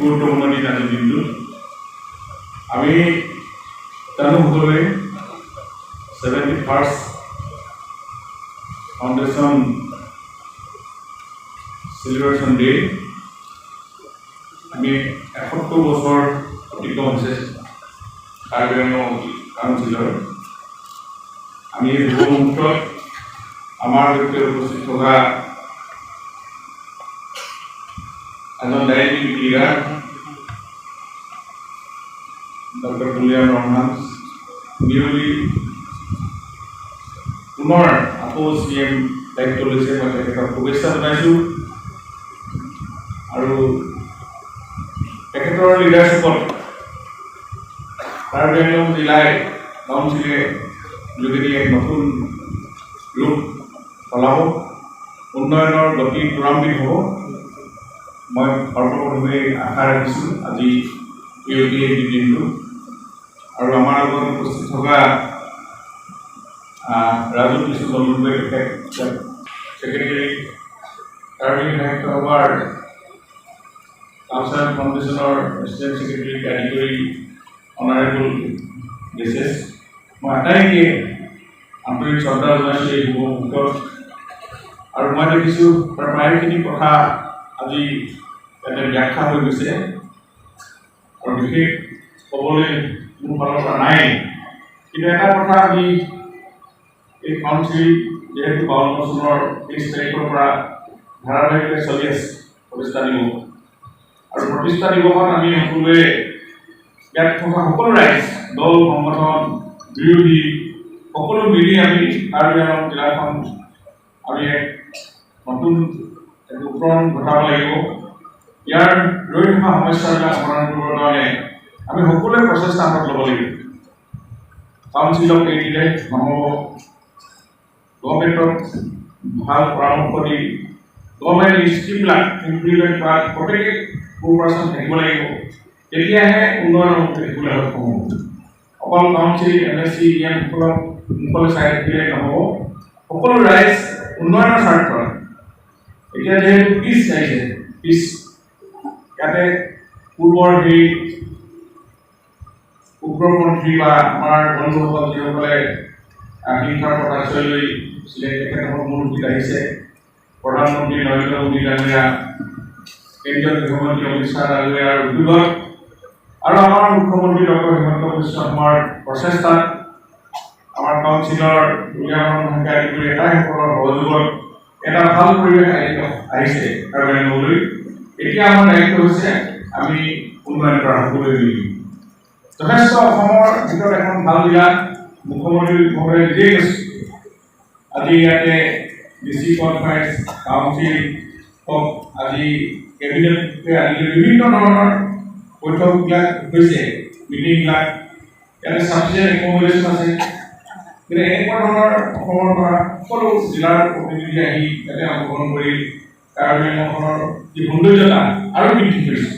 গুৰুত্বপূৰ্ণ দিন আজিৰ দিনটো। আমি জানো সকলোৱে 71st ফাউণ্ডেশ্যন সেলিব্ৰেশন ডে। আমি 71 বছৰ অতিক্ৰম হৈছে কাৰ্বি আংলং কাউন্সিলৰ। আমি এই শুভ মুহূৰ্তত আমাৰ সৈতে উপস্থিত থকা এজন diabetic leader doctor Tuliram Ronghang newly পুনৰ আকৌ CEM দায়িত্ব লৈছে। মই তেখেতক শুভেচ্ছা জনাইছোঁ আৰু তেখেতৰ লিডাৰশ্বিপত কাৰ্বি আংলং জিলাই কাউন্সিলে যোগেদি এক নতুন ৰূপ চলাব, উন্নয়নৰ গতি ত্বৰান্বিত হ'ব। মই সৰ্বপ্ৰথমে আশা ৰাখিছোঁ আজি এই দিনটো। আৰু আমাৰ লগত উপস্থিত থকা ৰাজু কিছু দলুৱে ছেক্ৰেটাৰী কাৰ্বি সাহিত্য সভাৰ KAAC ফাউণ্ডেশ্যনৰ প্ৰেচিডেণ্ট ছেক্ৰেটাৰীকে আদি কৰি অনাৰেবল গেছেছ, মই আটাইকে আন্তৰিক শ্ৰদ্ধা জনাইছোঁ এই শুভ মুহূৰ্তত। আৰু মই দেখিছোঁ প্ৰায়খিনি কথা আজি ইয়াতে ব্যাখ্যা হৈ গৈছে আৰু বিশেষ ক'বলৈ মোৰ ফালৰ পৰা নাই। কিন্তু এটা কথা, আমি এই কাউন্সিল যিহেতু 52 চনৰ 23 তাৰিখৰ পৰা ধাৰাবাহিকভাৱে চলি আছে প্ৰতিষ্ঠা দিৱস, আৰু প্ৰতিষ্ঠা দিৱসত আমি সকলোৱে ইয়াত থকা সকলো ৰাইজ, দল, সংগঠন, বিৰোধী সকলো মিলি আমি কাৰ্বি আংলং জিলাখন আমি এক নতুন উত্তৰণ ঘটাব লাগিব। ইয়াৰ ৰৈ থকা সমস্যাবিলাক সমাধান কৰিবৰ কাৰণে আমি সকলোৱে প্ৰচেষ্টা হাতত ল'ব লাগিব। কাউন্সিলক এই দিলে নহ'ব, গভৰ্ণমেণ্টক ভাল পৰামৰ্শ দি গভৰ্ণমেণ্ট স্কিমবিলাক ইমপ্লিমেণ্ট কৰাত প্ৰত্যেকে কোঅপাৰেশ্যন থাকিব লাগিব, তেতিয়াহে উন্নয়নৰ মুখ দেখিবলৈ সক্ষম হ'ব। অকল কাউন্সিল MSC EM সকলে চাই থাকিলে নহ'ব, সকলো ৰাইজ উন্নয়নৰ স্বাৰ্থত। এতিয়া যিহেতু পিছ আহিছে, পিছ ইয়াতে পূৰ্বৰ সেই উগ্ৰপন্থী বা আমাৰ বন্ধুসকল যিসকলে হিংসাৰ পতাশ্ৰয় লৈ তেখেতসকল মূলসুতিত আহিছে, প্ৰধানমন্ত্ৰী নৰেন্দ্ৰ মোদী ডাঙৰীয়া, কেন্দ্ৰীয় গৃহমন্ত্ৰী অমিত শ্বাহ ডাঙৰীয়াৰ উদ্যোগত আৰু আমাৰ মুখ্যমন্ত্ৰী ডক্টৰ হিমন্ত বিশ্ব শৰ্মাৰ প্ৰচেষ্টাত আমাৰ কাউন্সিলৰ তুলিৰাম ৰংহাংকে আদি কৰি এটাইসকলৰ সহযোগত এটা ভাল পৰিৱেশ আহিছে কাৰ্বি আংলংলৈ। এতিয়া আমাৰ দায়িত্ব হৈছে আমি উন্নয়ন কৰা সকলোৱে মিলি। যথেষ্ট অসমৰ ভিতৰত এখন ভাল জিলা, মুখ্যমন্ত্ৰী মহোদয়ে নিজেই কৈছে। আজি ইয়াতে DC কনফাৰেন্স, কাউন্সিল হওক, আজি কেবিনেটে আদি কৰি বিভিন্ন ধৰণৰ বৈঠকবিলাক হৈছে, মিটিংবিলাক ইয়াতে ছাফিচিয়েণ্ট একমডেশ্যন আছে। কিন্তু এনেকুৱা ধৰণৰ অসমৰ পৰা সকলো জিলাৰ প্ৰতিনিধি আহি ইয়াতে অংশগ্ৰহণ কৰি কাৰ্বি আংলংখনৰ যি সৌন্দৰ্যতা আৰু বৃদ্ধি কৰিছে।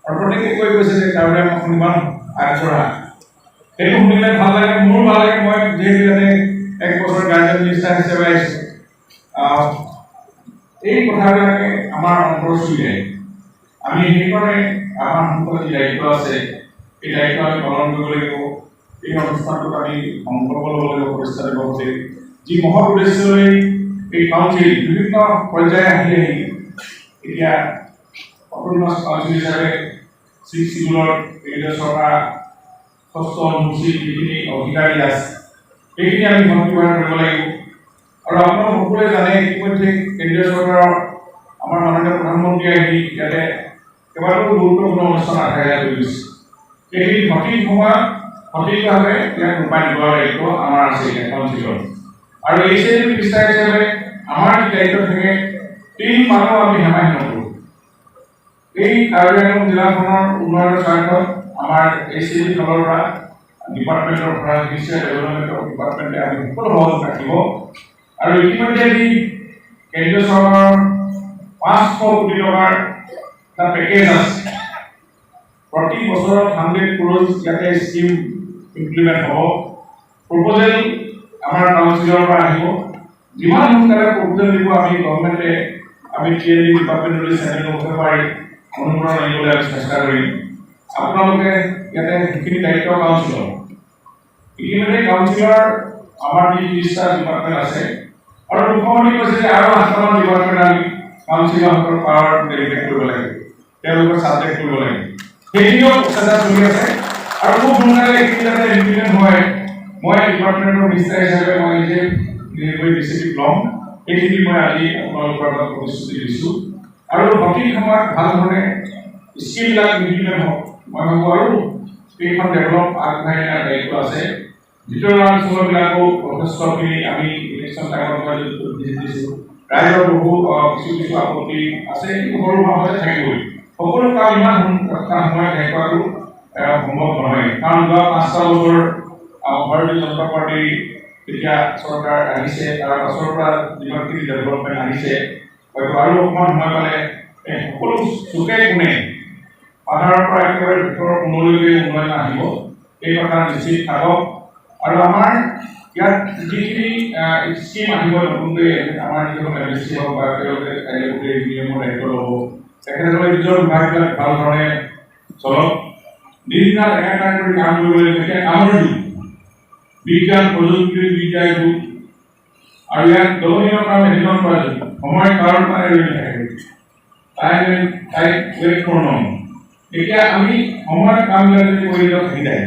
আৰু প্ৰত্যেকে কৈ কৈছে যে কাৰ্বি আংলংখন ইমান আগবঢ়া, সেইটো শুনিলে ভাল লাগে, মোৰ ভাল লাগে। মই যিহেতু ইয়াতে 1 বছৰ গাৰ্জেন মিনিষ্টাৰ হিচাপে আহিছোঁ, এই কথাবিলাকে আমাৰ অন্তৰ চুই যায়। আমি সেইকাৰণে আমাৰ সন্মুখত যি দায়িত্ব আছে, এই দায়িত্ব আমি পালন কৰিব লাগিব। এই অনুষ্ঠানটোত আমি সংকল্প ল'ব লাগিব প্ৰতিষ্ঠা দিৱসে, যি মহৎ উদ্দেশ্যলৈ এই কাউন্সিল বিভিন্ন পৰ্যায়ে আহি এতিয়া অটোনমাছ কাউন্সিল হিচাপে 6 শিডিউলৰ কেন্দ্ৰীয় চৰকাৰ 6ষ্ঠ অনুসূচীত যিখিনি অধিকাৰ দিয়া আছে সেইখিনি আমি সন্তুষ্ট কৰিব লাগিব। আৰু আপোনালোক সকলোৱে জানে, ইতিমধ্যে কেন্দ্ৰীয় চৰকাৰৰ আমাৰ মাননীয় প্ৰধানমন্ত্ৰী আহি ইয়াতে কেইবাটাও গুৰুত্বপূৰ্ণ অনুষ্ঠান আধাৰিত হৈ গৈছে। সেইখিনি সঠিক সময়ত সঠিকভাৱে ইয়াক ৰূপায়ণ কৰাৰ দায়িত্ব আমাৰ আছে কাউন্সিলৰ। আৰু HAD মিনিষ্টাৰ হিচাপে আমাৰ যি দায়িত্ব থাকে, সেই মানুহ আমি হেমাহি নকৰোঁ। এই কাৰ্বি আংলং জিলাখনৰ উন্নয়নৰ স্বাৰ্থত আমাৰ HAD ফালৰ পৰা, ডিপাৰ্টমেণ্টৰ পৰা, ডেভেলপমেণ্টৰ ডিপাৰ্টমেণ্টে আমি সকলো সহযোগ ৰাখিব। আৰু ইতিমধ্যে যি কেন্দ্ৰীয় চৰকাৰৰ 500 কোটি টকাৰ এটা পেকেজ আছে, প্ৰতি বছৰত 100 crore ইয়াতে স্কিম ইমপ্লিমেণ্ট হ'ব। প্ৰপ'জেল আমাৰ কাউন্সিলৰ পৰা আহিব, যিমান সোনকালে প্ৰপ'জেল দিব আমি গভৰ্ণমেণ্টে আমি TLD ডিপাৰ্টমেণ্টলৈ চেনেল কৰিব পাৰি অনুপ্ৰেৰণা আনিবলৈ আমি চেষ্টা কৰিম। আপোনালোকে ইয়াতে সেইখিনি দায়িত্ব কাউন্সিলৰ। ইতিমধ্যে কাউন্সিলৰ আমাৰ যি 30টা ডিপাৰ্টমেণ্ট আছে আৰু মুখ্যমন্ত্ৰী কৈছে যে আৰু 8টামান ডিপাৰ্টমেণ্ট আমি কাউন্সিলৰসকলৰ পাৱাৰ ডেলিগেট কৰিব লাগে, তেওঁলোকৰ ছাবজেক্ট কৰিব লাগে। সেইখিনিও চেষ্টা চলি আছে আৰু খুব সোনকালে এইখিনি যাতে ইমপ্লিমেণ্ট হয়। মই ডিপাৰ্টমেণ্টৰ মিনিষ্টাৰ হিচাপে মই নিজে ইনিচিয়েটিভ ল'ম। এইখিনি মই আজি আপোনালোকৰ আগত প্ৰতিশ্ৰুতি দিছোঁ আৰু সঠিক সময়ত ভাল ধৰণে স্কিমবিলাক ইমপ্লিমেণ্ট হওক। মই ভাবোঁ আৰু কেইখন ডেভেলপ আগবঢ়াই নিয়াৰ দায়িত্ব আছে। ভিতৰুৱা অঞ্চলবিলাকো যথেষ্টখিনি আমি ইলেকশ্যন টাইমত মই ভিজিট দিছোঁ। ৰাইজৰ বহু কিছু আপত্তি আছে, কিন্তু সৰু সভাতে থাকিবই। সকলো কাম ইমান সময়ত শেষ কৰাটো সম্ভৱ নহয়, কাৰণ যোৱা 5টা বছৰ ভাৰতীয় জনতা পাৰ্টি এতিয়া চৰকাৰ আহিছে, তাৰ পাছৰ পৰা যিমানখিনি ডেভেলপমেণ্ট আহিছে, হয়তো আৰু অকণমান সময় পালে সকলো চুকে কোণে পাহাৰৰ পৰা একেবাৰে ভিতৰৰ কোণলৈকে উন্নয়ন আহিব। এই কথা নিশ্চিত থাকক। আৰু আমাৰ ইয়াত যিখিনি স্কিম আহিব নতুনকৈ, আমাৰ যিখন এমএছচি হওক বা তেওঁলোকে নিয়মৰ দায়িত্ব ল'ব, তেখেতসকলে নিজৰ বিভাগবিলাক ভাল ধৰণে চলক। দিন ৰাত একাকাৰ কৰি কাম কৰিবলৈ এতিয়া কামৰ যুগ, বিজ্ঞান প্ৰযুক্তিবিদ্যাৰ যুগ, আৰু ইয়াত দলনীয় কাম এদিনত কৰা যুগ। সময় কাৰোৰ কাৰণে ৰৈ নাথাকে, টাইম ৱেইট ফৰ নন। এতিয়া আমি সময়ত কামবিলাক যদি কৰি দিওঁ থাকি যায়।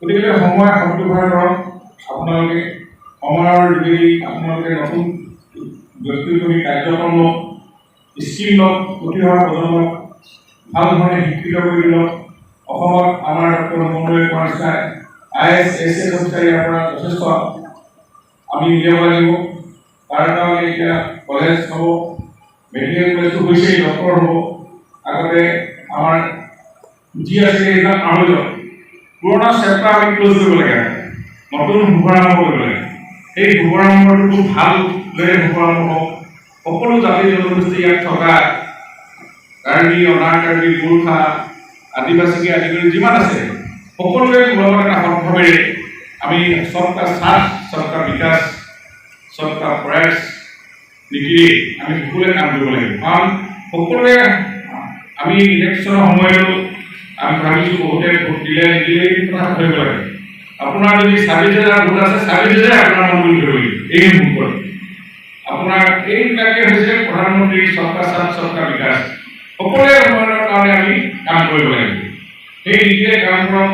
গতিকে সময় সদব্যৱহাৰ কৰক। আপোনালোকে সময়ৰ যোগেদি আপোনালোকে নতুন ব্যক্তিগত কাৰ্যক্ৰম লওক, স্কিম লওক, উঠি অহা প্ৰজন্মক ভাল ধৰণে শিক্ষিত কৰি দিয়ক। অসমত আমাৰ ডক্টৰ মহোদয়ে কোৱা নিচিনা IAS ACS অফিচাৰ ইয়াৰ পৰা যথেষ্ট আমি উলিয়াব লাগিব। তাৰ কাৰণে এতিয়া কলেজ হ'ব, মেডিকেল কলেজটো হৈছেই, ডক্টৰ হ'ব। আগতে আমাৰ যি আছিলে এইবিলাক পাহৰি যাওক। পুৰণা চেপ্টাৰ আমি ক্ল'জ কৰিব লাগে, নতুন শুভাৰম্ভ কৰিব লাগে। সেই শুভাৰম্ভটো খুব ভালদৰে শুভাৰম্ভ হওক। সকলো জাতি জনগোষ্ঠী ইয়াত থকা কাৰ্বি, অনাৰ কাৰ্বি, গোৰ্খা, আদিবাসীকে আদি কৰি যিমান আছে, সকলোৱে লগত এটা সদভাৱেৰে আমি সবকা সাথ সবকা বিকাশ সবকা প্ৰয়াস নীতিৰে আমি সকলোৱে কাম কৰিব লাগিব। কাৰণ সকলোৱে আমি ইলেকশ্যনৰ সময়তো আমি ভাবিছোঁ বহুতে ভোট দিলে নিদিলে কথা ভাবিব লাগে। আপোনাৰ যদি ২৬,০০০ ভোট আছে, ২৬,০০০ আপোনাৰ মন বুলি ধৰিব এই মুহূৰ্তত। আপোনাৰ এইবিলাকে হৈছে প্ৰধানমন্ত্ৰী সবকা সাথ সবকা বিকাশ। সকলোৱে উন্নয়নৰ কাৰণে আমি কাম কৰিব লাগিব। সেই নীতিৰে কাম কৰক।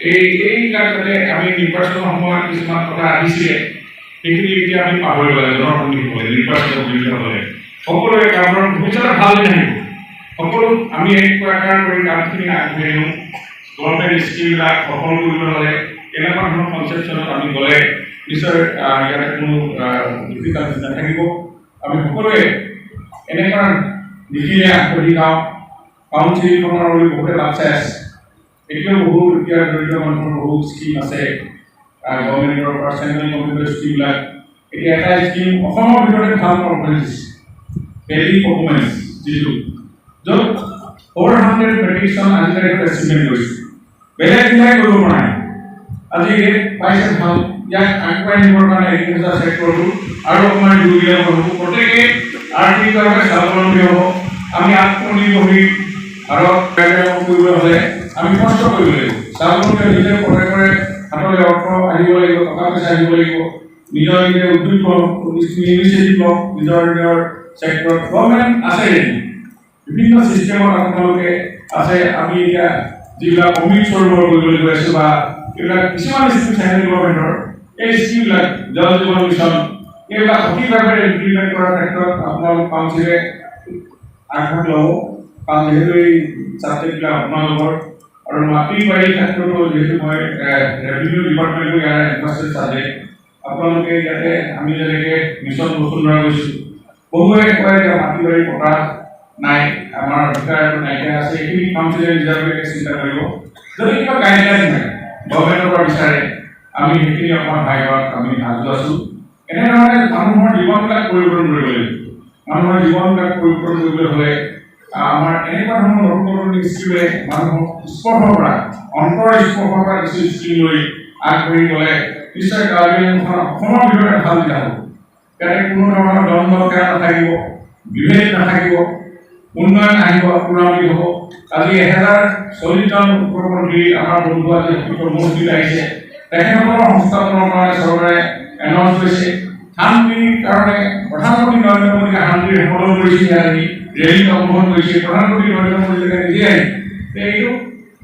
এইবিলাক যাতে আমি নিৰ্বাচনৰ সময়ত কিছুমান কথা আহিছিলে, সেইখিনি এতিয়া আমি পাহৰিব লাগে। জনসন্মুখীন হ'লে, নিৰ্বাচনৰ সুবিধা হ'লে সকলোৱে কাম কৰক। ভৱিষ্যতে ভাল দিন আহিব। সকলো আমি এক প্ৰকাৰ কৰি কামখিনি আগবাঢ়ি নিওঁ। গভৰ্ণমেণ্ট স্কিমবিলাক সফল কৰিবলৈ হ'লে এনেকুৱা ধৰণৰ কনচেপশ্যনত আমি গ'লে নিশ্চয় ইয়াতে কোনো ডিফিকাল্টি নাথাকিব। আমি সকলোৱে এনেকুৱা নীতিৰে আগবাঢ়ি যাওঁ। কাউন্সিলখনৰ বহুতে লাভ চাই আছে। এতিয়াও বহু এতিয়া দৰিদ্ৰ মানুহৰ বহু স্কিম আছে গভৰ্ণমেণ্টৰ পৰা, চেণ্ট্ৰেল গভৰ্ণমেণ্টৰ স্কিমবিলাক। এতিয়া এটা স্কিম অসমৰ ভিতৰতে ভাল পাৰফৰ্মেঞ্চ, ডেইলি পাৰফৰ্মেঞ্চ যিটো, য'ত 400 মেট্ৰিক টন আজিলৈকে এচিভমেণ্ট কৰিছে। বেলেগ জিলাই কৰিব পৰা নাই। আজি পাইছে ভাল। ইয়াক আগবঢ়াই নিবৰ কাৰণে এগ্ৰিকালচাৰ ছেক্টৰটো আৰু অকণমান জোৰদাৰ হ'ব। প্ৰত্যেকেই আৰ্থিকভাৱে স্বাৱলম্বী হ'ব। আমি আত্মনিৰ্ভৰশীল ভাৰত কৰিবলৈ হ'লে আমি কষ্ট কৰিব লাগিব। স্বাৱলম্বী নিজে কৰে হাতলৈ অৰ্থ আহিব লাগিব, টকা পইচা আহিব লাগিব। নিজৰ নিজে উদ্যোগ লওক, ইনিচিয়েটিভ লওক, নিজৰ ছেক্টৰত গভৰ্ণমেণ্ট আছে। বিভিন্ন ছিষ্টেমত আপোনালোকে আছে। আমি এতিয়া যিবিলাক অমৃত সৰোবৰ কৰিবলৈ গৈ আছোঁ, বা এইবিলাক কিছুমান স্কিম চেণ্ট্ৰেল গভৰ্ণমেণ্টৰ, এই স্কিমবিলাক জল জীৱন মিছন, এইবিলাক সঠিকভাৱে ইমপ্লিমেণ্ট কৰাৰ ক্ষেত্ৰত আপোনালোক কাউন্সিলে আগভাগ ল'ব। কাৰণ যিহেতু এই ছাবজেক্টবিলাক আপোনালোকৰ, আৰু মাটি বাৰীৰ ক্ষেত্ৰতো যিহেতু মই ৰেভিনিউ ডিপাৰ্টমেণ্টৰ ইয়াৰ এডভাইচৰ ছাবজেক্ট, আপোনালোকে ইয়াতে আমি যেনেকৈ মিছন বসুন্ধৰা গৈছোঁ, বহুৱে কয় যে মাটি বাৰী পতা নাই, আমাৰ অধিকাৰ নাইকিয়া আছে। এইখিনি কাউন্সিলে নিজাববীয়াকৈ চিন্তা কৰিব। যদি কিবা গাইডলাইন নাই গভৰ্ণমেণ্টৰ পৰা বিচাৰে, আমি সেইখিনি অকণমান সহায় কৰাত আমি সাজু আছোঁ। এনেধৰণে মানুহৰ জীৱনবিলাক পৰিৱৰ্তন কৰিব লাগিব। মানুহৰ জীৱনবিলাক পৰিৱৰ্তন কৰিবলৈ হ'লে আমাৰ এনেকুৱা ধৰণৰ নতুন নতুন স্কিমে মানুহক স্পৰ্শৰ পৰা, অন্তৰ স্পৰ্শৰ পৰা কিছু স্কিম লৈ আগবাঢ়ি গ'লে নিশ্চয় গাঁৱলীয়া অসমৰ ভিতৰতে ভাল দিন হ'ব। ইয়াতে কোনো ধৰণৰ দ্বন্দ্ব নাথাকিব, বিভেদ নাথাকিব। উন্নয়ন আহিব পুৰামি হ'ব আজি 1040 জন উপমন্ত্ৰী আমাৰ বন্ধু আজি উপমন্ত্ৰী আহিছে তেখেতসকলৰ সংস্থাপনৰ কাৰণে চৰকাৰে এনাউন্স কৰিছে শান্তিৰ কাৰণে প্ৰধানমন্ত্ৰী নৰেন্দ্ৰ মোদীয়ে শান্তিৰ সফল কৰিছে আজি ৰেলী অংশগ্ৰহণ কৰিছে প্ৰধানমন্ত্ৰী নৰেন্দ্ৰ মোদীয়ে নিজে এইটো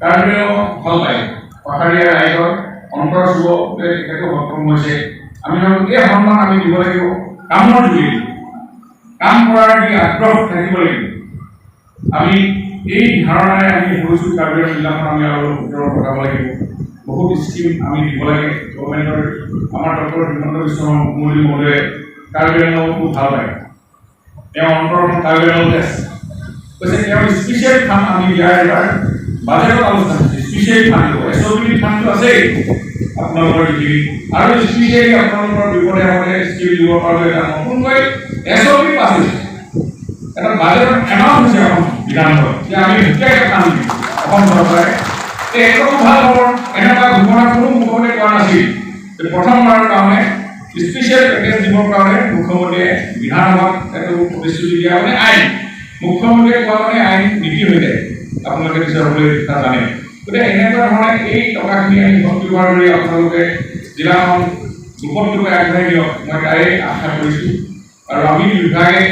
কাৰ্য্য ভাল পায় পাহাৰীয়া ৰাইজৰ অন্তৰ চুব তেখেতো সক্ষম হৈছে আমি এই সন্মান আমি দিব লাগিব কামৰ যোগেদি কাম কৰাৰ যি আগ্ৰহ থাকিব লাগিব আমি এই ধাৰণাৰে আমি হৈছোঁ কাৰ্য্য জিলাখন আমি আৰু উত্তৰ ঘটাব লাগিব বহুত স্কিম আমি দিব লাগে গভৰ্ণমেণ্টৰ আমাৰ ডক্টৰ হিমন্ত বিশ্ব শৰ্মা মহোদয়ে কাৰ্য্যটো খুব ভাল পায় তেওঁ অন্তৰৰ কাৰ্য্যতে আছে কৈছে তেওঁ স্পেচিয়েল ফাণ্ড আমি দিয়াৰ এবাৰ বাজেটত আলোচনা হৈছে স্পেচিয়েল ফাণ্ড এছঅ'পি ফাণ্ডটো আছেই আপোনালোকৰ যিখিনি আৰু স্পেচিয়েলি আপোনালোকৰ বিপদে আপদে স্কিম দিব কাৰণে এটা নতুনকৈ এছঅ'পি পাছ হৈছে এটা বাজেটত এনাউন্স হৈছে অসম বিধানসভাত যে আমি এতিয়াকে কাম দিম অসম চৰকাৰে একদম ভাল খবৰ এনেকুৱা ঘোষণা কোনো মুখ্যমন্ত্ৰীয়ে কৰা নাছিল যে প্ৰথমবাৰৰ কাৰণে স্পেচিয়েল পেকেজ দিবৰ কাৰণে মুখ্যমন্ত্ৰীয়ে বিধানসভাত এটা প্ৰতিশ্ৰুতি দিয়া মানে আইন মুখ্যমন্ত্ৰীয়ে কোৱা মানে আইন নীতি হৈ যায় আপোনালোকে নিজৰ সকলোৱে কথা জানে গতিকে এনেকুৱা ধৰণে এই টকাখিনি আমি ব্যৱহাৰ কৰি আপোনালোকে জিলাখন দুপদৰূপে আগবঢ়াই দিয়ক মই তাৰে আশা কৰিছোঁ আৰু আমি বিভাগে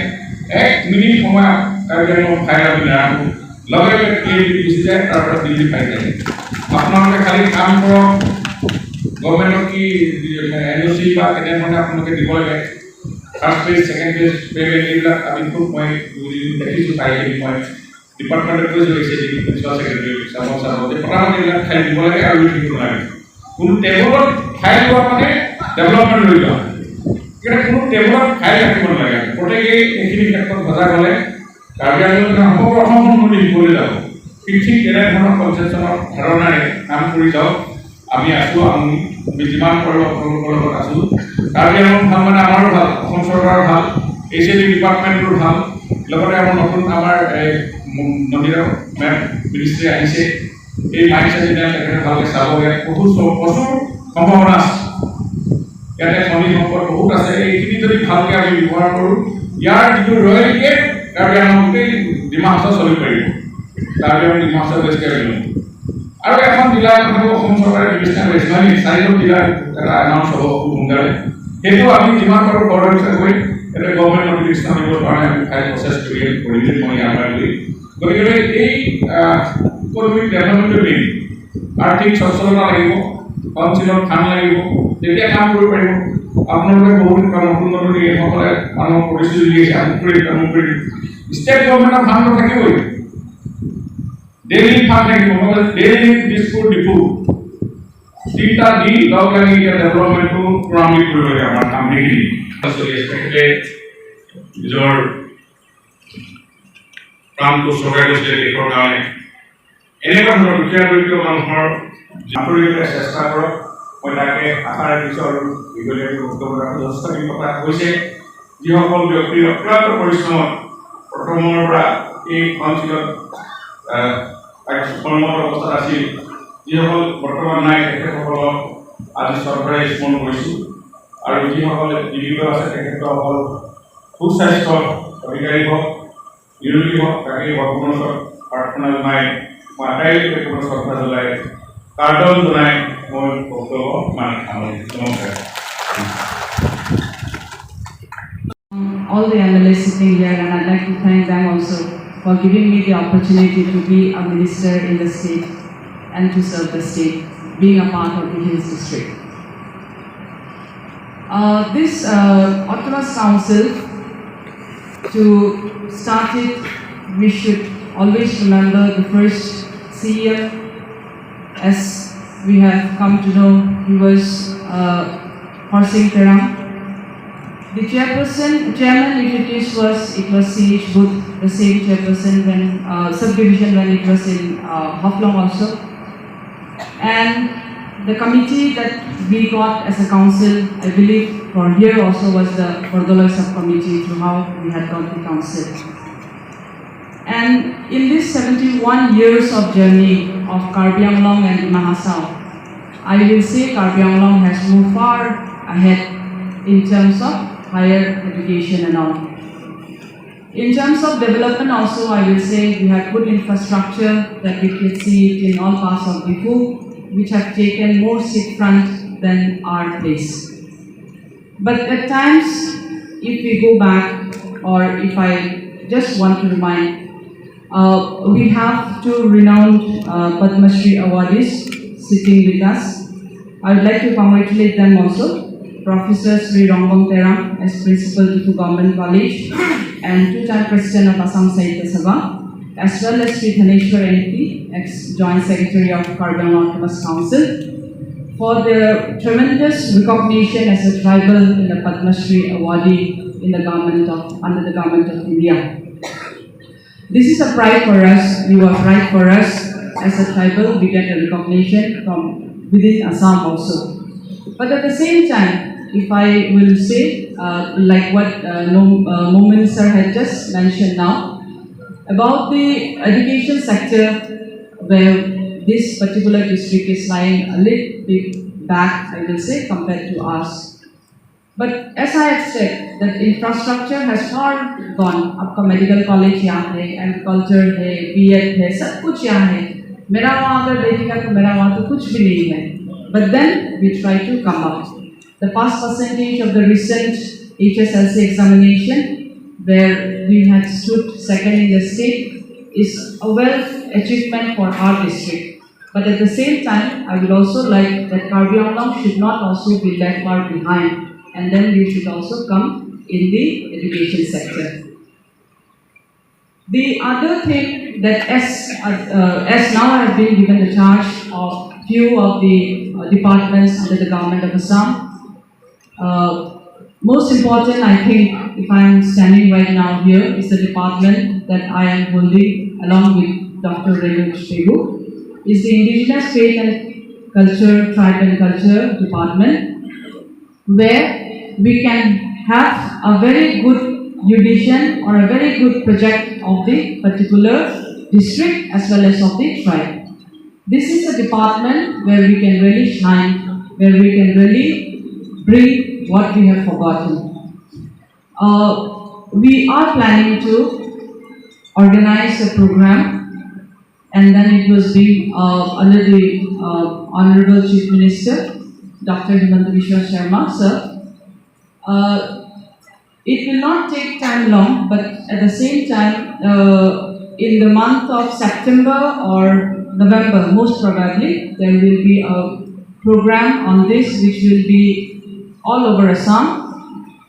1 মিনিট সময় কাৰ্যক্ৰম ফাইল আমি নাৰাখোঁ লগে লগে ক্লিয়াৰিটি গুচি যায় তাৰপৰা দিল্লী পাই যায় আপোনালোকে খালি কাম কৰক গভৰ্ণমেণ্টক কি এনঅ'চি বা কেনেধৰণে আপোনালোকে দিব লাগে first page second page payment এইবিলাক আমি খুব মই দেখিছোঁ পাই মই ডিপাৰ্টমেণ্টত কৈছোঁ প্ৰিন্সিপাল ছেক্ৰেটাৰী চাব যে প্ৰথমতে এইবিলাক ফাইল দিব লাগে আৰু লিখিব লাগে কোনো টেবুলত ফাইল লোৱা মানে ডেভেলপমেণ্ট লৈ যোৱা কিন্তু কোনো টেবুলত ফাইল ৰাখিব নালাগে প্ৰত্যেকেই এইখিনি ক্ষেত্ৰত সজাগ হ'লে কাৰ্যালয় সমগ্ৰ অসমখন উন্নতি দিবলৈ যাব ঠিক তেনেধৰণৰ কনচেপশ্যনৰ ধাৰণাৰে কাম কৰি যাওক আমি আছোঁ আমি যিমান পাৰোঁ আপোনালোকৰ লগত আছোঁ কাৰ্যালয় ভাল মানে আমাৰো ভাল অসম চৰকাৰৰ ভাল এইচএডি ডিপাৰ্টমেণ্টৰ ভাল লগতে আমাৰ নতুন আমাৰ নন্দিতা মেম মিনিষ্ট্ৰী আহিছে এই মাইণ্ড ছেট তেখেতে ভালকৈ চাব ইয়াত প্ৰচুৰ সম্ভাৱনা আছে ইয়াতে খনিজ সম্পদ বহুত আছে এইখিনি যদি ভালকৈ আমি ব্যৱহাৰ কৰোঁ ইয়াৰ যিটো ৰয়েলিটিয়ে কাৰ্যালয় গোটেই ডিমা হাছাও চলি পাৰিব কাৰ্যালয় ডিমা হাছাও বেছিকৈ আহিব আৰু এখন জিলা অসম চৰকাৰে বিবেচনা কৰিছে মানে 4জন জিলাৰ এটা এনাউন্স হ'ব খুব সোনকালে সেইটো আমি যিমান পাৰোঁ গভৰ্ণমেণ্ট কৰি এটা গভৰ্ণমেণ্ট নটিফিকেশ্যন দিবৰ কাৰণে আমি ফাইল প্ৰচেছ কৰিলে মই আমাৰ বুলি গতিকে এই ইকনমিক ডেভেলপমেণ্টৰ মেইন আৰ্থিক সচ্ছলতা লাগিব কাউন্সিলত ফাণ্ড লাগিব তেতিয়া কাম কৰিব পাৰিব আপোনালোকে বহুত নতুন নতুন এইসকলে মানুহক পৰিস্থিতি দিছে আমুক কৰি ষ্টেট গভৰ্ণমেণ্টৰ ফাণ্ডটো থাকিবই ডেইলি ফাণ্ড থাকিব ডেইলি বিস্কুট ডিপু তিনিটা দি লগ লাগি এতিয়া ডেভেলপমেণ্টটো ত্বৰান্বিত কৰিব লাগে আমাৰ কাম সেইখিনি চলি আছে তেখেতে নিজৰ কামটো চৰকাৰে কৰিছে দেশৰ কাৰণে এনেকুৱা ধৰণৰ দুখীয়া দৰিদ্ৰ মানুহৰ আন্তৰিকভাৱে চেষ্টা কৰক মই তাকে আশা ৰাখিছোঁ আৰু দীঘলীয়া বক্তব্য যথেষ্টখিনি কথা কৈছে যিসকল ব্যক্তিৰ অক্লান্ত পৰিশ্ৰমত প্ৰথমৰ পৰা এই কাউন্সিলত কৰ্মৰত অৱস্থাত আছিল যিসকল বৰ্তমান নাই তেখেতসকলক আজি চৰকাৰে স্মৰণ কৰিছোঁ আৰু যিসকলে জীৱিত আছে তেখেতসকল সুস্বাস্থ্য অধিকাৰী হওক নিৰোগী হওক তাকে ভগৱানৰ প্ৰাৰ্থনা জনাই মই আটাইলৈকে কোনো শ্ৰদ্ধা জ্বলাই কাৰ্ডন জনাই মই বক্তব্য মানে নমস্কাৰ all the MLAs sitting here, and I'd like to thank them also for giving me the opportunity to be a minister in the state and to serve the state, being a part of the Hills District. This Autonomous Council, to start it, we should always remember the first CEM, as we have come to know, he was Tuliram. The chairman, if it was C.H. Booth, the same chairperson when subdivision when it was in Haflong also. And the committee that we got as a council, I believe for here also was the Gorlosa subcommittee through how we had got the council. And in this 71 years of journey of Karbi Anglong and Mahasao, I will say Karbi Anglong has moved far ahead in terms of higher education and all. In terms of development also, I will say we have good infrastructure that we can see it in all parts of Bifu, which have taken more seat front than our place. But at times, if we go back, or if I just want to remind, we have two renowned Padma Shri awardees sitting with us. I would like to congratulate them also. Professor Shri Ronghang as Principal Bifu Government College and two-time President of Assam Sahitya Sabha, as well as Shri Dhaneshwar MP, ex-Joint Secretary of KAAC Autonomous Council, for their tremendous recognition as a tribal in the Padma Shri awardee in the under the Government of India. This is a pride for us. You are pride for us as a tribal. We get a recognition from within Assam also. But at the same time, if I will say, like what Momin sir had just mentioned now, about the education sector, where this particular district is lying a little bit back, I will say, compared to us. But as I have said, that infrastructure has far gone. आपका medical college यहाँ है, agriculture है, B.Ed है, सब कुछ यहाँ है. मेरा वहाँ अगर देखेगा तो मेरा वहाँ तो कुछ भी नहीं है. But then we try to come up. The pass percentage of the recent HSLC examination, where we had stood second in the state, is a well achievement for our district. But at the same time, I would also like that Karbi Anglong should not also be left far behind, and then we should also come in the education sector. The other thing that as now I have been given the charge of few of the departments under the government of Assam. Most important, I think, if I am standing right now here, is the department that I am holding along with Dr. Renu Shegu, is the Indigenous Faith and Culture, Tribe and Culture Department, where we can have a very good audition or a very good project of the particular district as well as of the tribe. This is a department where we can really shine, where we can really bring what we have forgotten. We are planning to organize a program, and then it was being under the Honorable Chief Minister, Dr. Nandita Sharma, sir. It will not take time long, but at the same time, in the month of September or November, most probably, there will be a program on this which will be all over Assam.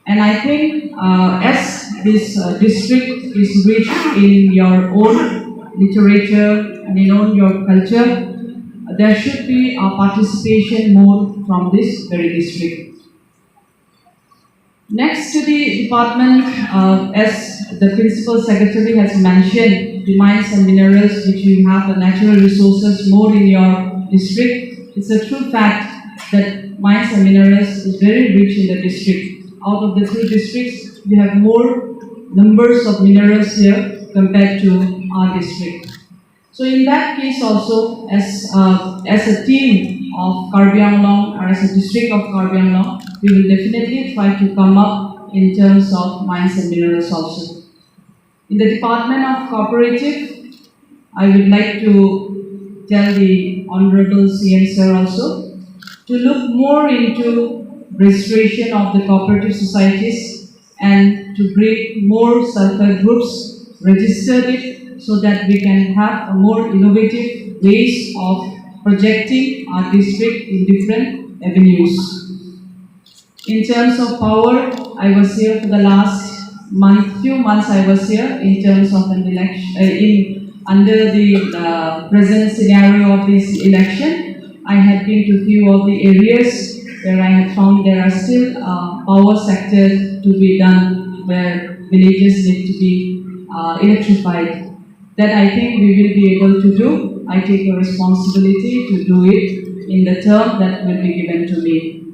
And I think as this district is rich in your own literature and in your culture, there should be a participation more from this very district. Next to the department, as the Principal Secretary has mentioned, the mines and minerals, which you have the natural resources more in your district. It's a true fact that mines and minerals is very rich in the district. Out of the three districts, we have more numbers of minerals here compared to our district. So in that case also, as a team of Karbi Anglong or as a district of Karbi Anglong, we will definitely try to come up in terms of mines and minerals also. In the Department of Cooperative, I would like to tell the Honorable CM Sir also to look more into registration of the cooperative societies and to bring more self-help groups, register it so that we can have a more innovative ways of projecting our district in different avenues. In terms of power, I was here for the last few months I was here in terms of an election, under the present scenario of this election. I had been to few of the areas where I have found there are still power sector to be done, where villages need to be electrified. That I think we will be able to do. I take a responsibility to do it in the term that will be given to me.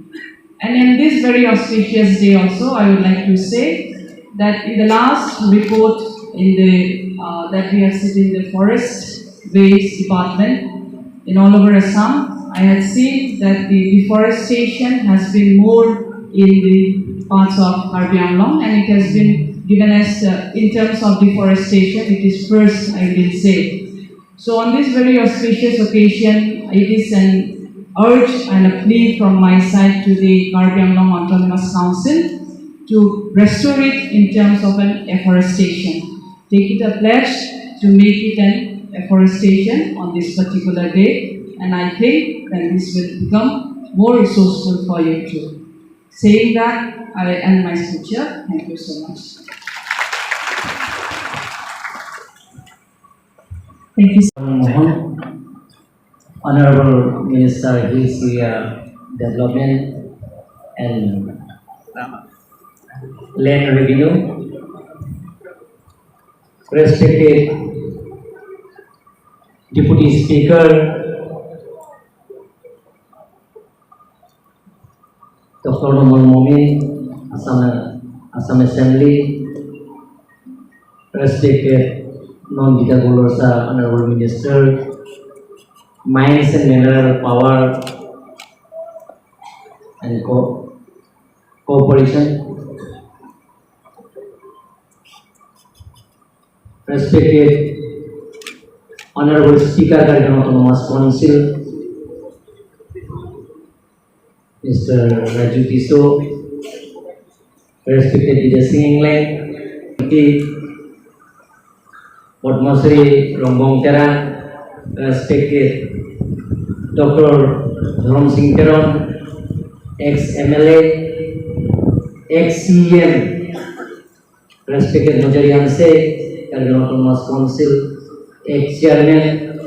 And in this very auspicious day also, I would like to say that in the last report in the that we have seen in the forest waste department in all over Assam, I had seen that the deforestation has been more in the parts of Karbi Anglong, and it has been given as in terms of deforestation, it is first, I will say. So on this very auspicious occasion, it is an urge and a plea from my side to the Karbi Anglong Autonomous Council to restore it in terms of an afforestation. Take it a pledge to make it an afforestation on this particular day, and I think that this will become more resourceful for you too. Saying that, I end my speech here. Thank you so much. Thank you, Mohan. Honorable Minister Shri Development and Land Revenue, respected Deputy Speaker Dr. Momin, Assam Assembly, respected Nandita Gorlosa, Honorable Minister, Mines and Mineral Power and Cooperation, respected Honorable Speaker Karbi Autonomous Council, Mr. Raju Tiso, respected leaders in England, Potmasri Rombong Tera, respected Dr. Dharam Singh Teron, ex-MLA, ex-CEM, respected Majori Hanse, Karbi Autonomous Council, ex-Chairman.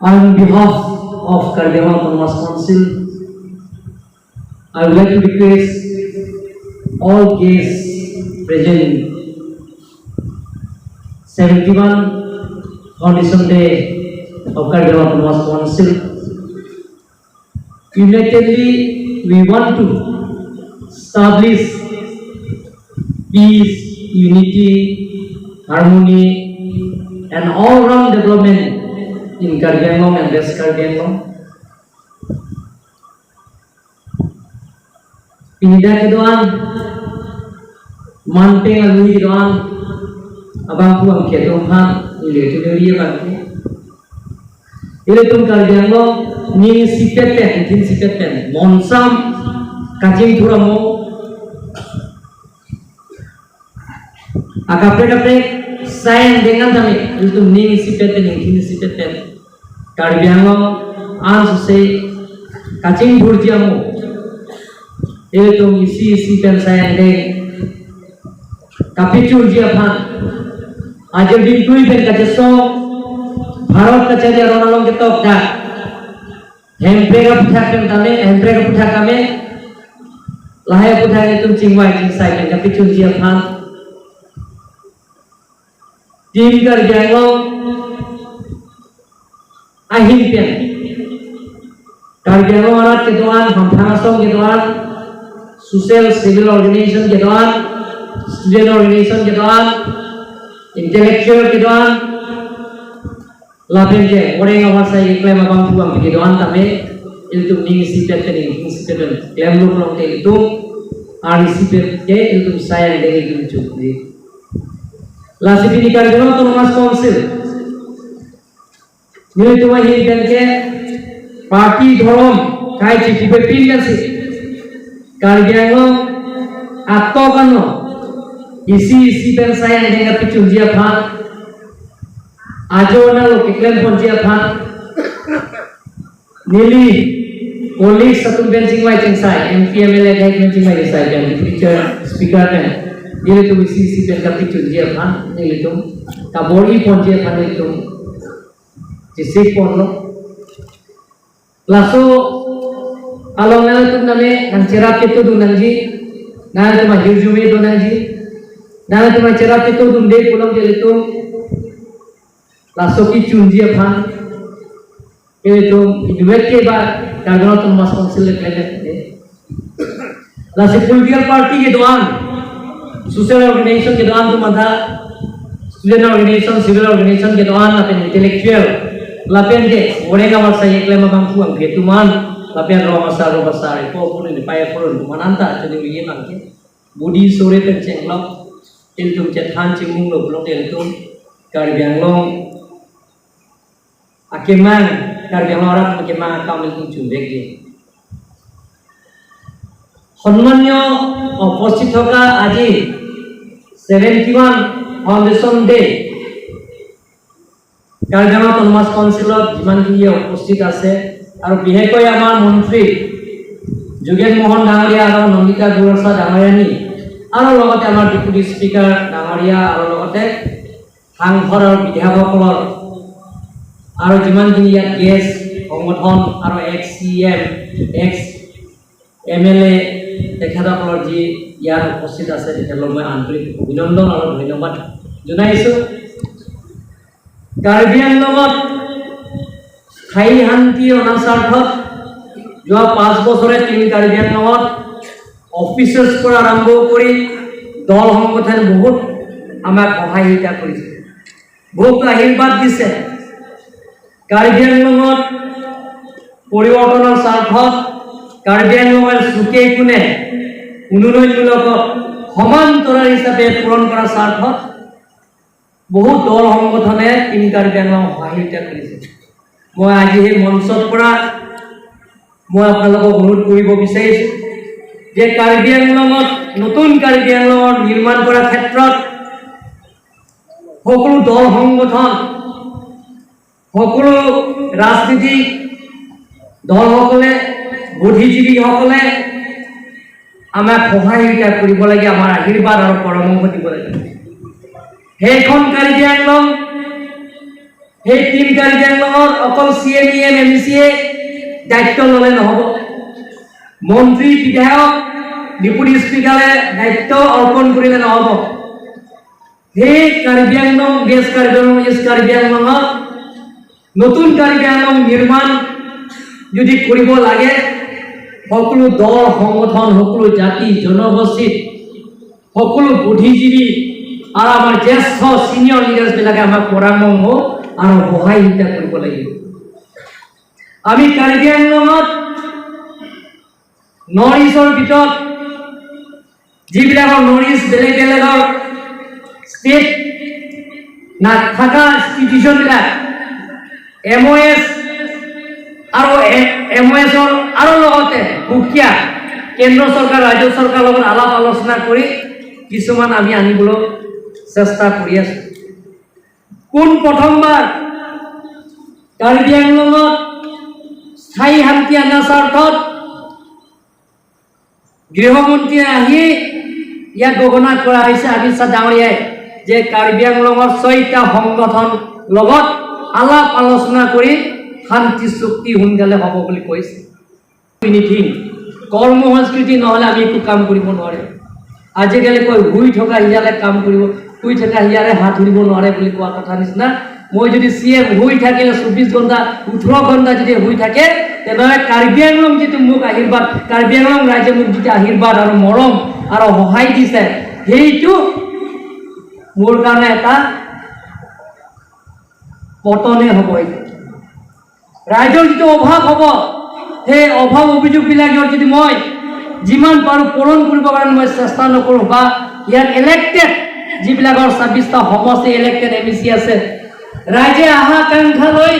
On behalf of Karbi Autonomous Council, I would like to request all guests present 71 Foundation Day of Karbi Autonomous Council. Unitedly, we want to establish peace, unity, harmony, and all-round development in Karbi Anglong and West Karbi Anglong. Pindah ke doan, manpeng alui doan, abang puang kedong han, ile tu dia bangke. Ile tu Karbi Anglong ni sipeten, tin sipeten, monsam, kacing turamo, akapre sayang dengan kami itu ni sipeten, ini sipeten. Karbi Anglong an susai kacing burjiamu. Itu isi pen sayang deh. Kapicur dia pan. Ajar di kui pen kaceso. Bharat kacaja ronalong ketok dah. Hemprega puthak pen kami, hemprega puthak kami. Lahaya puthak itu cingwai cingsai pen kapicur dia pan. Tim Karbi Anglong ahim pen. Karbi Anglong arat ke doan, hampangasong ke doan. Social civil organization ke doan, student organization ke doan, intellectual ke doan, lapen ke orang awak saya klaim abang puang ke doan tapi itu ning sipet klaim lu pulang ke itu ari sipet ke itu saya dari itu cukup. Lasi ini Karbi Autonomous Council nilai tu mahir dan ke parti dhorom kai chipi pepin sih. Karbi Anglong atau kano isi pen saya dengan picung dia pan ajo na lo keklen pon dia pan nili only satu benching mai cingsai MPMLA dai benching mai cingsai dan teacher speaker kan nili tu isi pen ka picung dia pan nili tu kabori pon dia pan nili tu jisi pon lo laso along nana tu name nang cerap itu tu nanji, nana tu mah hirjumi tu nanji, nana tu mah cerap itu tu dek pulang jadi tu, laso ki cunji apa, itu duet ke bad, kalau tu mas konsil lekene, laso political party ke doan, social organization ke doan tu mana, student organization, civil organization ke doan, apa intellectual, lapen ke, orang awak saya klaim abang puang ke tu man. Tapi yang roh besar itu pun ini payah pun mananta jadi begini mangke. Budi sore tercenglok, iltum cetan cingmung loblok iltum, Karbi Anglong, akemang, Karbi Anglong akemang akam iltum cumbeki. Honmanyo উপস্থিত থকা আজি 71 foundation day কাৰ্যালয় সমাজ কাউন্সিলত যিমানখিনি উপস্থিত আছে আৰু বিশেষকৈ আমাৰ মন্ত্ৰী যোগেন মোহন ডাঙৰীয়া আৰু নন্দিতা গোৰছা ডাঙৰীয়ানী আৰু লগতে আমাৰ ডেপুটি স্পিকাৰ ডাঙৰীয়া আৰু লগতে সাংসদ আৰু বিধায়কসকলৰ আৰু যিমানখিনি ইয়াত গেছ সংগঠন আৰু এক্স CEM এক্স MLA তেখেতসকলৰ যি ইয়াত উপস্থিত আছে তেখেতলৈ মই আন্তৰিক অভিনন্দন আৰু ধন্যবাদ জনাইছোঁ। কাৰ্বি আংলঙত স্থায়ী শান্তি অনাস্বাৰ্থত যোৱা 5 বছৰে কাৰ্বি আংলঙত অফিচেছ পৰা আৰম্ভ কৰি দল সংগঠন বহুত আমাক সহায়িতা কৰিছে, বহুত আশীৰ্বাদ দিছে। কাৰ্বি আংলঙত পৰিৱৰ্তনৰ স্বাৰ্থত কাৰ্বি আংলঙৰ চুকে কোণে উন্নয়নমূলক সমান্তৰাল হিচাপে পূৰণ কৰাৰ স্বাৰ্থত বহুত দল সংগঠনে কাৰ্বি আংলঙক সহায়িতা কৰিছে। মই আজি সেই মঞ্চৰ পৰা মই আপোনালোকক অনুৰোধ কৰিব বিচাৰিছোঁ যে কাৰ্বি আংলঙত নতুন কাৰ্বি আংলঙৰ নিৰ্মাণ কৰাৰ ক্ষেত্ৰত সকলো দল সংগঠন সকলো ৰাজনীতিক দলসকলে বুদ্ধিজীৱীসকলে আমাক সহায়িতা কৰিব লাগে, আমাৰ আশীৰ্বাদ আৰু পৰামৰ্শ দিব লাগে। সেইখন কাৰ্বি আংলং সেই কাৰ্বি আংলঙৰ অকল CEM MECয়ে দায়িত্ব ল'লে নহ'ব, মন্ত্ৰী বিধায়ক ডেপুটি স্পিকাৰে দায়িত্ব অৰ্পণ কৰিলে নহ'ব। সেই কাৰ্বি আংলং গেছ কাৰ্বি আংলঙত নতুন কাৰ্বি আংলং নিৰ্মাণ যদি কৰিব লাগে সকলো দল সংগঠন সকলো জাতি জনগোষ্ঠী সকলো বুদ্ধিজীৱী আৰু আমাৰ জ্যেষ্ঠ চিনিয়ৰ লিডাৰ্ছবিলাকে আমাক পৰামৰ্শ আৰু সহায়িতা কৰিব লাগিব। আমি কাৰ্বি আংলঙত নৰ্থ ইষ্টৰ ভিতৰত যিবিলাকৰ নৰ্থ ইষ্ট বেলেগৰ ষ্টেট নাথাকা ইনষ্টিটিউশ্যনবিলাক MOS আৰু MOSৰ আৰু লগতে সুকীয়া কেন্দ্ৰ চৰকাৰ ৰাজ্য চৰকাৰৰ লগত আলাপ আলোচনা কৰি কিছুমান আমি আনিবলৈ চেষ্টা কৰি আছোঁ। কোন প্ৰথমবাৰ কাৰ্বি আংলঙত স্থায়ী শান্তি অনাৰ স্বাৰ্থত গৃহমন্ত্ৰীয়ে আহি ইয়াত ঘোষণা কৰা হৈছে অমিত শ্বাহ ডাঙৰীয়াই যে কাৰ্বি আংলঙৰ 6টা সংগঠন লগত আলাপ আলোচনা কৰি শান্তি চুক্তি সোনকালে হ'ব বুলি কৈছে। এনিথিং কৰ্ম সংস্কৃতি নহ'লে আমি একো কাম কৰিব নোৱাৰিম। আজিকালি কয় শুই থকা হিয়ালে কাম কৰিব, শুই থকা হিয়ালে হাত ধৰিব নোৱাৰে বুলি কোৱা কথা নিচিনা মই যদি CM শুই থাকিলে 24 ঘণ্টা 18 ঘণ্টা যদি শুই থাকে তেনেহ'লে কাৰ্বি আংলং যিটো মোক আশীৰ্বাদ কাৰ্বি আংলং ৰাইজে মোক যিটো আশীৰ্বাদ আৰু মৰম আৰু সহায় দিছে সেইটো মোৰ কাৰণে এটা পতনে হ'ব। ৰাইজৰ যিটো অভাৱ হ'ব সেই অভাৱ অভিযোগবিলাকৰ যদি মই যিমান পাৰোঁ পূৰণ কৰিবৰ কাৰণে মই চেষ্টা নকৰোঁ বা ইয়াত ইলেক্টেড যিবিলাকৰ 26টা সমষ্টি ইলেক্টেড MEC আছে ৰাইজে আশা আকাংক্ষা লৈ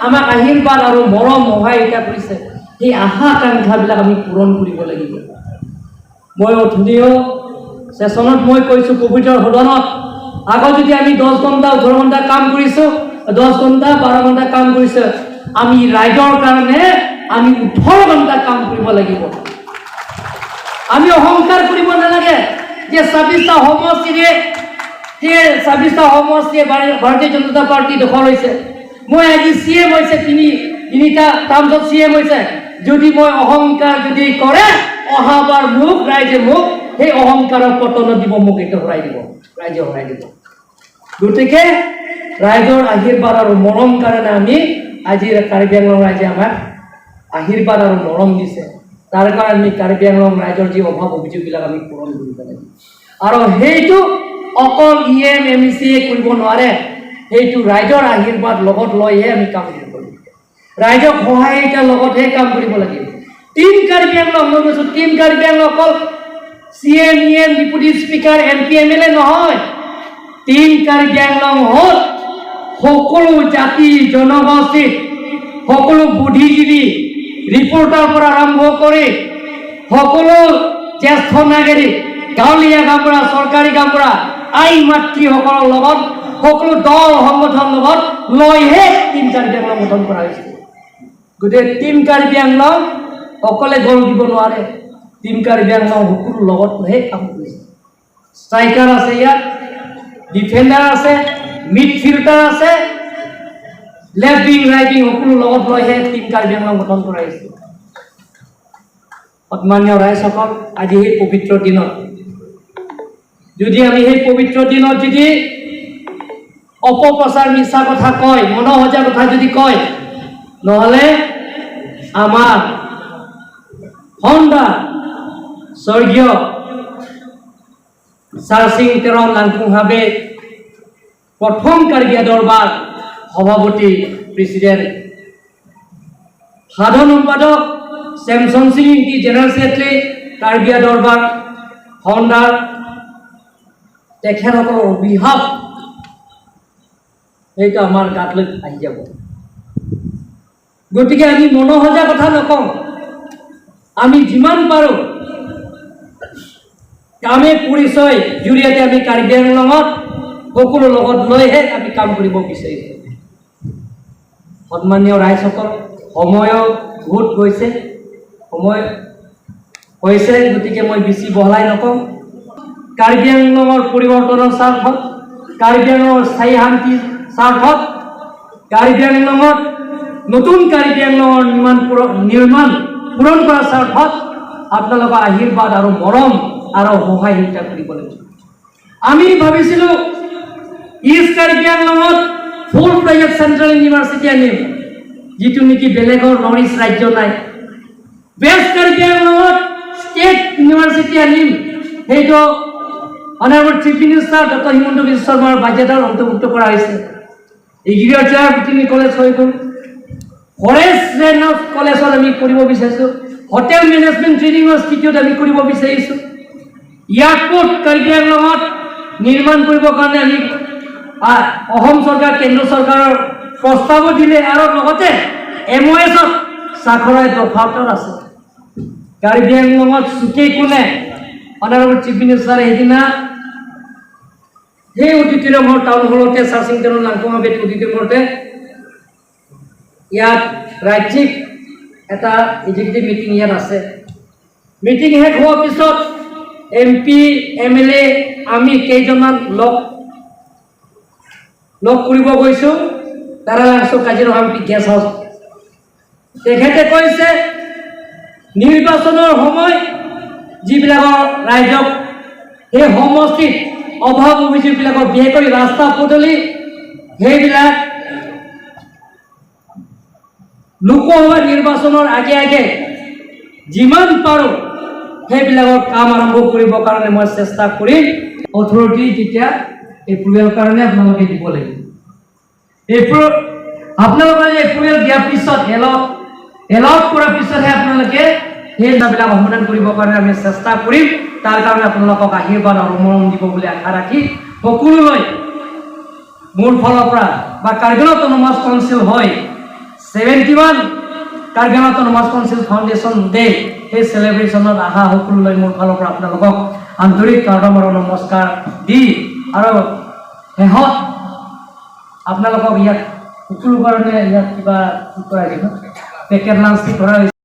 আমাক আশীৰ্বাদ আৰু মৰম সহায়িতা কৰিছে, সেই আশা আকাংক্ষাবিলাক আমি পূৰণ কৰিব লাগিব। মই অথনিও ছেশ্যনত মই কৈছোঁ কোভিডৰ সদনত আগত যদি আমি 10 ঘণ্টা 18 ঘণ্টা কাম কৰিছোঁ 10 ঘণ্টা 12 ঘণ্টা কাম কৰিছোঁ আমি ৰাইজৰ কাৰণে আমি 18 ঘণ্টা কাম কৰিব লাগিব। আমি অহংকাৰ কৰিব নালাগে যে 26টা সমষ্টিৰে ভাৰতীয় জনতা পাৰ্টি দখল হৈছে। মই আজি CM হৈছে তিনিটা টাৰ্মছত CM হৈছে। যদি মই অহংকাৰ যদি কৰে অহাবাৰ মোক ৰাইজে মোক সেই অহংকাৰৰ পতনত দিব, মোক এইটো হৰাই দিব, ৰাইজে হৰাই দিব। গতিকে ৰাইজৰ আশীৰ্বাদ আৰু মৰম কাৰণে আমি আজি কাৰ্বি আংলং ৰাইজে আমাক আশীৰ্বাদ আৰু মৰম দিছে, তাৰ কাৰণে আমি কাৰ্বি আংলং ৰাইজৰ যি অভাৱ অভিযোগবিলাক আমি পূৰণ কৰিব লাগিব। আৰু সেইটো অকল EM MEC কৰিব নোৱাৰে, সেইটো ৰাইজৰ আশীৰ্বাদ লগত লৈহে আমি কাম কৰিব লাগিব, ৰাইজক সহায়িতাৰ লগতহে কাম কৰিব লাগিব। কাৰ্বি আংলং মই কৈছোঁ কাৰ্বি আংলং অকল CEM deputy speaker MP MLA নহয় 3 কাৰ্বি আংলং হ'ল সকলো জাতি জনগোষ্ঠী সকলো বুদ্ধিজীৱী ৰিপৰ্টাৰ পৰা আৰম্ভ কৰি সকলো জ্যেষ্ঠ নাগৰিক গাঁৱলীয়া গাঁওবুঢ়া চৰকাৰী গাঁওবুঢ়া আই মাতৃসকলৰ লগত সকলো দল সংগঠন লগত লৈহে 3 কাৰ্বি আংলং গঠন কৰা হৈছে গোটেই 3 কাৰ্বি আংলং অকলে গঢ় দিব নোৱাৰে 3 কাৰ্বি আংলং সকলো লগত লৈহে কাম কৰিছে ষ্ট্ৰাইকাৰ আছে ইয়াত ডিফেন্ডাৰ আছে মিডফিল্ডাৰ আছে লেফট উইং ৰাইট উইং সকলো লগত লৈহে 3 কাৰ্বি আংলং গঠন কৰা হৈছে সন্মানীয় ৰাইজসকল আজি এই পবিত্ৰ দিনত যদি আমি এই পবিত্ৰ দিনত যদি অপপ্ৰচাৰ মিছা কথা কয় মনোহজা কথা যদি কয় নহলে আমাৰ ফাউণ্ডাৰ স্বৰ্গীয় তুলিৰাম ৰণঘাঙে প্ৰথম কাৰ্বি দৰবাৰ সভাপতি প্ৰেসিডেন্ট সাধাৰণ সম্পাদক Semson Sing general secretary Karbi Darbar founder তেখেতসকলৰ অভিশাপ এইটো আমাৰ গাতলৈ আহি যাব গতিকে আমি মনোহজা কথা নকওঁ আমি যিমান পাৰো কামে পৰিচয় জৰিয়তে আমি কাৰ্বি আংলঙত সকলো লগত লৈহে আমি কাম কৰিব বিচাৰিছো সন্মানীয় ৰাইজসকল সময় বহুত গৈছে সময় হৈছে গতিকে মই বেছি বহলাই নকওঁ কাৰ্বি আংলঙৰ পৰিৱৰ্তনৰ স্বাৰ্থত কাৰ্বি আংলঙৰ স্থায়ী শান্তিৰ স্বাৰ্থত কাৰ্বি আংলঙত নতুন কাৰ্বি আংলঙৰ নিৰ্মাণ পূৰণ কৰাৰ স্বাৰ্থত আপোনালোকৰ আশীৰ্বাদ আৰু মৰম আৰু সহায়িতা কৰিব লাগিব আমি ভাবিছিলোঁ ইষ্ট কাৰ্বি আংলঙত ফুল ফ্লেজড চেণ্ট্ৰেল ইউনিভাৰ্চিটি আনিম যিটো নেকি বেলেগৰ নৰ্থ ইষ্ট ৰাজ্য নাই ৱেষ্ট কাৰ্বি আংলঙত ষ্টেট ইউনিভাৰ্চিটি আনিম সেইটো honourable chief minister doctor Himanta Biswa শৰ্মাৰ বাজেটত অন্তৰ্ভুক্ত কৰা হৈছে এগ্ৰিকালচাৰ ভেটেৰিনেৰী কলেজ হৈ গ'ল ফৰেষ্ট ৰেঞ্জ কলেজত আমি কৰিব বিচাৰিছোঁ হোটেল মেনেজমেণ্ট ট্ৰেইনিং ইনষ্টিটিউট আমি কৰিব বিচাৰিছোঁ এয়াৰপোৰ্ট কাৰ্বি আংলঙত নিৰ্মাণ কৰিবৰ কাৰণে আমি অসম চৰকাৰ কেন্দ্ৰ চৰকাৰৰ প্ৰস্তাৱো দিলে আৰু লগতে MOSত স্বাক্ষৰাই দফাতৰ আছে কাৰ্বি আংলঙত চুকে কোণে অনাৰেবল চিফ মিনিষ্টাৰে সেইদিনা সেই অডিটৰিয়ামৰ টাউন হলতে চাৰ্চিংটনৰ লাংকুঙাবেত অডিটৰিয়ামতে ইয়াত ৰাজ্যিক এটা এক্সিকিউটিভ মিটিং ইয়াত আছে মিটিং শেষ হোৱাৰ পিছত MP MLA আমি কেইজনমান লগ কৰিব গৈছোঁ তাৰালাংছ কাজিৰঙা গেছ হাউচ তেখেতে কৈছে নিৰ্বাচনৰ সময় যিবিলাকৰ ৰাইজক সেই সমষ্টিত অভাৱ অভিযোগবিলাকৰ বিশেষ কৰি ৰাস্তা পদূলি সেইবিলাক লোকসভা নিৰ্বাচনৰ আগে আগে যিমান পাৰোঁ সেইবিলাকৰ কাম আৰম্ভ কৰিবৰ কাৰণে মই চেষ্টা কৰিম অথৰিটি যেতিয়া এপ্ৰুভেলৰ কাৰণে আপোনালোকে দিব লাগিব আপোনালোকে এপ্ৰুভেল দিয়াৰ পিছত এলাউড কৰাৰ পিছতহে আপোনালোকে সেই দাবীবিলাক সমাধান কৰিবৰ কাৰণে আমি চেষ্টা কৰিম তাৰ কাৰণে আপোনালোকক আশীৰ্বাদ আৰু মৰম দিব বুলি আশা ৰাখি সকলোলৈ মোৰ ফালৰ পৰা বা কাৰ্বি আংলং অট'নমাছ কাউন্সিল হয় 71 Karbi Anglong autonomous council foundation day সেই চেলিব্ৰেশ্যনত আহা সকলোলৈ মোৰ ফালৰ পৰা আপোনালোকক আন্তৰিক প্ৰণাম আৰু নমস্কাৰ দি আৰু শেষত আপোনালোকক ইয়াত সকলো কাৰণে ইয়াত কিবা কৰা যাব পেকেট লাঞ্চ কৰা